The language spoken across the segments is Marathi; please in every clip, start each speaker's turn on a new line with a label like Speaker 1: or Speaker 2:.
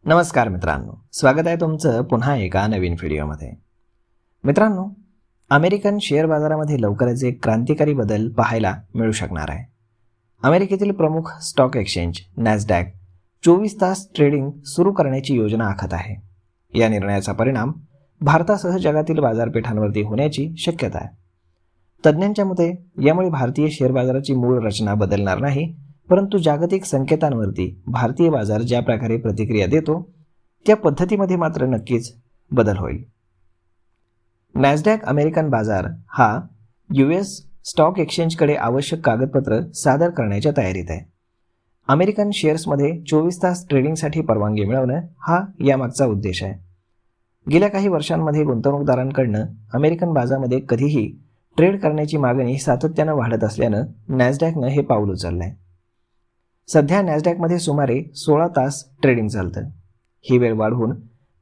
Speaker 1: नमस्कार मित्रांनो, स्वागत आहे तुमचं पुन्हा एका नवीन व्हिडिओमध्ये. मित्रांनो, अमेरिकन शेअर बाजारामध्ये लवकरच एक क्रांतिकारी बदल पाहायला मिळू शकणार आहे. अमेरिकेतील प्रमुख स्टॉक एक्सचेंज नॅसडॅक 24 तास ट्रेडिंग सुरू करण्याची योजना आखत आहे. या निर्णयाचा परिणाम भारतासह जगातील बाजारपेठांवरती होण्याची शक्यता आहे. तज्ज्ञांच्या मते यामुळे भारतीय शेअर बाजाराची मूळ रचना बदलणार नाही, परंतु जागतिक संकेतांवरती भारतीय बाजार ज्या प्रकारे प्रतिक्रिया देतो त्या पद्धतीमध्ये मात्र नक्कीच बदल होईल. नॅसडॅक अमेरिकन बाजार हा US स्टॉक एक्सचेंजकडे आवश्यक कागदपत्र सादर करण्याच्या तयारीत आहे. अमेरिकन शेअर्समध्ये 24 तास ट्रेडिंगसाठी परवानगी मिळवणं हा यामागचा उद्देश आहे. गेल्या काही वर्षांमध्ये गुंतवणूकदारांकडनं अमेरिकन बाजारामध्ये कधीही ट्रेड करण्याची मागणी सातत्यानं वाढत असल्यानं नॅसडॅकनं हे पाऊल उचललं आहे. सध्या नॅसडॅकमध्ये सुमारे 16 तास ट्रेडिंग चालतं. ही वेळ वाढवून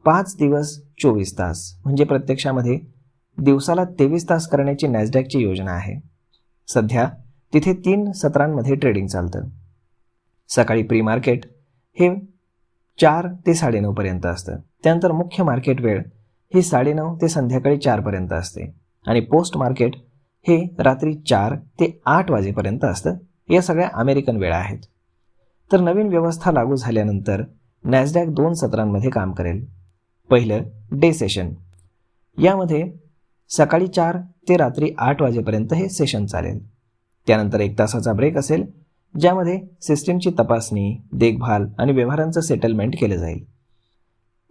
Speaker 1: 5 दिवस 24 तास म्हणजे प्रत्यक्षामध्ये दिवसाला 23 तास करण्याची नॅसडॅकची योजना आहे. सध्या तिथे 3 सत्रांमध्ये ट्रेडिंग चालतं. सकाळी प्री मार्केट हे 4 ते 9:30 पर्यंत असतं. त्यानंतर मुख्य मार्केट वेळ ही 9:30 ते संध्याकाळी 4 पर्यंत असते आणि पोस्ट मार्केट हे रात्री 4 ते 8 वाजेपर्यंत असतं. या सगळ्या अमेरिकन वेळा आहेत. तर नवीन व्यवस्था लागू झाल्यानंतर नॅसडॅक 2 सत्रांमध्ये काम करेल. पहिलं डे सेशन, यामध्ये सकाळी 4 ते रात्री 8 वाजेपर्यंत हे सेशन चालेल. त्यानंतर 1 तासाचा ब्रेक असेल, ज्यामध्ये सिस्टीमची तपासणी, देखभाल आणि व्यवहारांचं सेटलमेंट केलं जाईल.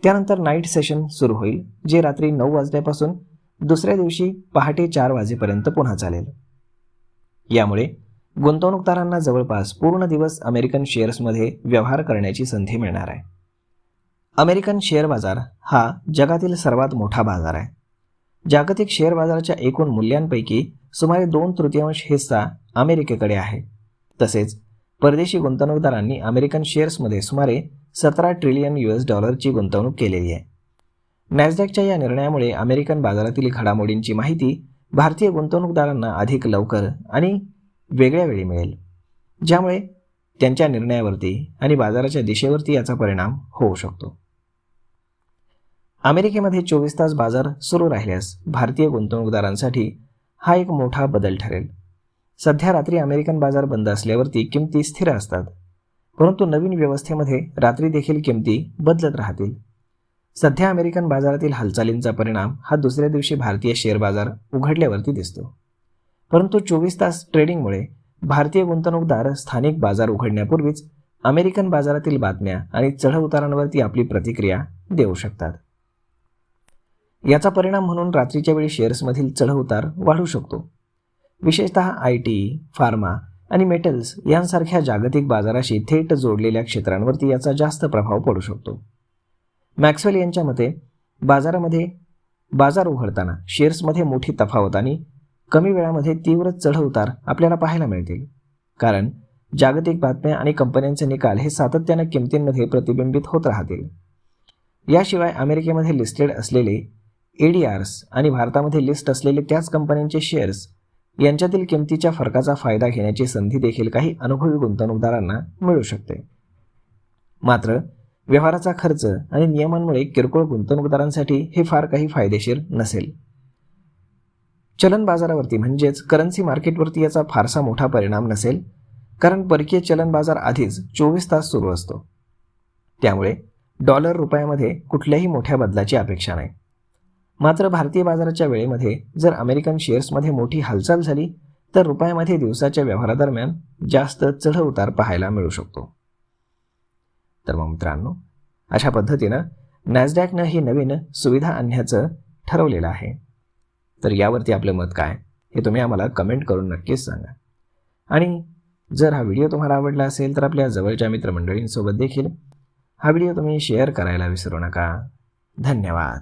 Speaker 1: त्यानंतर नाईट सेशन सुरू होईल, जे रात्री 9 वाजल्यापासून दुसऱ्या दिवशी पहाटे 4 वाजेपर्यंत पुन्हा चालेल. यामुळे गुंतवणूकदारांना जवळपास पूर्ण दिवस अमेरिकन शेअर्समध्ये व्यवहार करण्याची संधी मिळणार आहे. अमेरिकन शेअर बाजार हा जगातील सर्वात मोठा बाजार आहे. जागतिक शेअर बाजाराच्या एकूण मूल्यांपैकी सुमारे 2/3 हिस्सा अमेरिकेकडे आहे. तसेच परदेशी गुंतवणूकदारांनी अमेरिकन शेअर्समध्ये सुमारे $17 ट्रिलियन ची गुंतवणूक केलेली आहे. नॅसडॅकच्या या निर्णयामुळे अमेरिकन बाजारातील घडामोडींची माहिती भारतीय गुंतवणूकदारांना अधिक लवकर आणि वेगळ्या वेळी मिळेल, ज्यामुळे त्यांच्या निर्णयावरती आणि बाजाराच्या दिशेवरती याचा परिणाम होऊ शकतो. अमेरिकेमध्ये 24 तास बाजार सुरू राहिल्यास भारतीय गुंतवणूकदारांसाठी हा एक मोठा बदल ठरेल. सध्या रात्री अमेरिकन बाजार बंद असल्यावरती किमती स्थिर असतात, परंतु नवीन व्यवस्थेमध्ये रात्री देखील किमती बदलत राहतील. सध्या अमेरिकन बाजारातील हालचालींचा परिणाम हा दुसऱ्या दिवशी भारतीय शेअर बाजार उघडल्यावरती दिसतो. परंतु 24 तास ट्रेडिंगमुळे भारतीय गुंतवणूकदार स्थानिक बाजार उघडण्यापूर्वीच अमेरिकन बाजारातील बातम्या आणि चढउतारांवरती आपली प्रतिक्रिया देऊ शकतात. याचा परिणाम म्हणून रात्रीच्या वेळी शेअर्समधील चढउतार वाढू शकतो. विशेषतः IT, फार्मा आणि मेटल्स यांसारख्या जागतिक बाजाराशी थेट जोडलेल्या क्षेत्रांवरती याचा जास्त प्रभाव पडू शकतो. मॅक्सवेल यांच्या मते बाजारामध्ये बाजार उघडताना शेअर्समध्ये मोठी तफावत आणि कमी वेळामध्ये तीव्र चढउतार आपल्याला पाहायला मिळतील, कारण जागतिक बातम्या आणि कंपन्यांचे निकाल हे सातत्याने किमतींमध्ये प्रतिबिंबित होत राहतील. याशिवाय अमेरिकेमध्ये लिस्टेड असलेले ADRs आणि भारतामध्ये लिस्ट असलेले त्याच कंपन्यांचे शेअर्स यांच्यातील किमतीच्या फरकाचा फायदा घेण्याची संधी देखील काही अनुभवी गुंतवणूकदारांना मिळू शकते. मात्र व्यवहाराचा खर्च आणि नियमांमुळे किरकोळ गुंतवणूकदारांसाठी हे फार काही फायदेशीर नसेल. चलन बाजारावरती म्हणजेच करन्सी मार्केटवरती याचा फारसा मोठा परिणाम नसेल, कारण परकीय चलन बाजार आधीच 24 तास सुरू असतो. त्यामुळे डॉलर रुपयामध्ये कुठल्याही मोठ्या बदलाची अपेक्षा नाही. मात्र भारतीय बाजाराच्या वेळेमध्ये जर अमेरिकन शेअर्समध्ये मोठी हालचाल झाली तर रुपयामध्ये दिवसाच्या व्यवहारादरम्यान जास्त चढउतार पाहायला मिळू शकतो. तर मग मित्रांनो, अशा पद्धतीनं नॅसडॅकनं ही नवीन सुविधा आणण्याचं ठरवलेलं आहे. तर यावरती आपलं मत काय हे तुम्ही आम्हाला कमेंट करून नक्कीच सांगा. आणि जर हा व्हिडिओ तुम्हाला आवडला असेल तर आपल्या जवळच्या मित्रमंडळींसोबत देखील हा व्हिडिओ तुम्ही शेअर करायला विसरू नका. धन्यवाद.